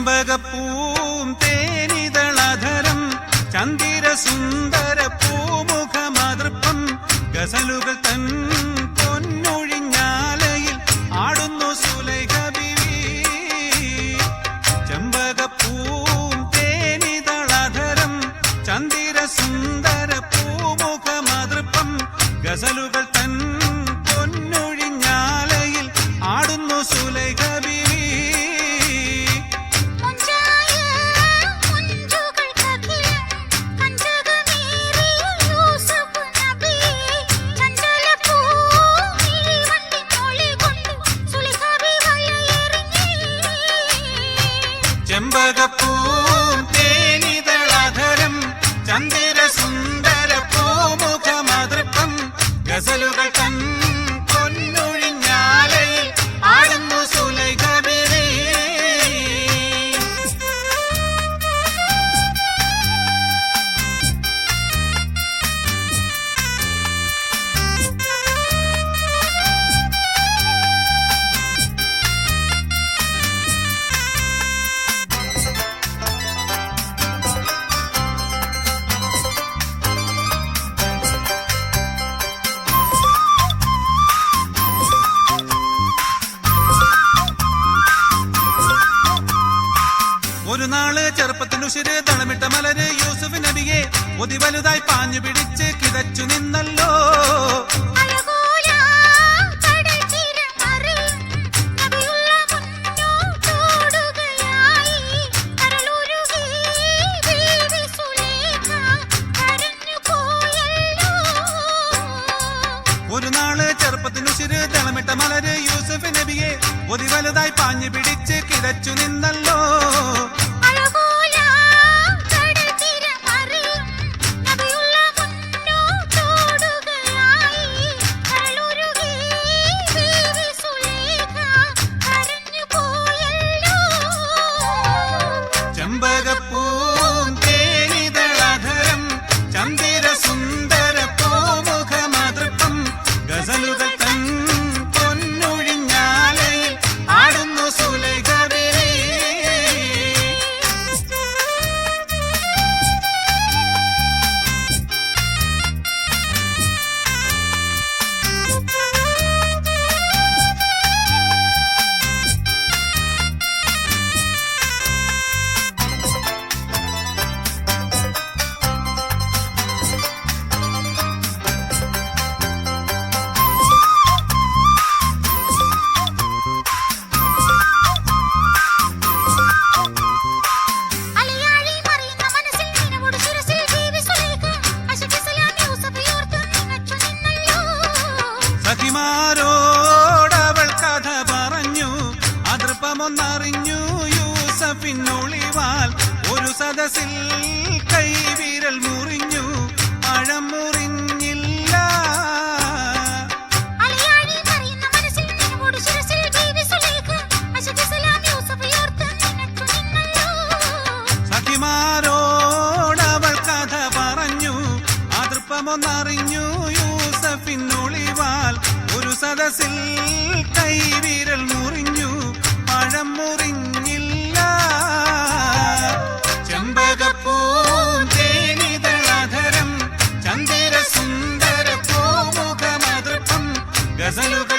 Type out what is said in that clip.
ചെമ്പകപ്പൂം തേനിതളധരം ചന്ദിര സുന്ദര പൂമുഖമാതൃപ്പം ഗസലുകൾ തൻ പൊന്നൊഴിഞ്ഞാലയിൽ ആടുന്നു സുലൈഖ ബീവി. ചെമ്പകപ്പൂം തേനിതളധരം ചന്ദിര സുന്ദര പൂമുഖമാതൃപ്പം ഗസലുകൾ തൻ പൊന്നൊഴിഞ്ഞാലയിൽ ആടുന്നു സുലൈഖ ബീവി. ചെമ്പകപ്പൂം തേനിതളധരം ചന്ദിര സുന്ദര പൂമുഖമാതൃപ്പം ഗസലുകൾ തൻ പൊന്നൊഴിഞ്ഞാലയിൽ ആടുന്നു സുലൈഖ ബീവി. ഒരു നാള് ചെറുപ്പത്തിനുശിര് തളമിട്ട മലര് യൂസുഫ് നബിയെ ഒതി വലുതായി പാഞ്ഞു പിടിച്ച് കിതച്ചു നിന്നല്ലോ. ഒരു നാള് ചെറുപ്പത്തിനുശിര് തളമിട്ട മലര് യൂസുഫ് നബിയെ ഒതി വലുതായി പാഞ്ഞു പിടിച്ച് കിതച്ചു നിന്നല്ലോ. ചെമ്പകപ്പൂം തേനിതളധരം ചന്ദിര സുന്ദര പൂമുഖമാതൃപ്പം ഗസലുകൾ തൻ പൊന്നൊഴിഞ്ഞാലയിൽ ആടുന്നു സുലൈഖ ബീവി. സഖിമാരോടവൾ കഥ പറഞ്ഞു അതൃപ്പമൊന്നറിഞ്ഞു യൂസഫിനൊളിവാൽ ഒരു സദസ്സിൽ കൈവിരൽ മുറിഞ്ഞു പഴം മുറിഞ്ഞില്ല. സഖിമാരോടവൾ കഥ പറഞ്ഞു അതൃപ്പമൊന്നറിഞ്ഞു യൂസഫിനൊളിവാൽ ഒരു സദസ്സിൽ കൈവിരൽ മുറിഞ്ഞു പഴം മുറിഞ്ഞില്ല. ചെമ്പകപ്പൂം തേനിതളധരം ചന്ദിര സുന്ദര പൂമുഖമാതൃപ്പം ഗസലുകൾ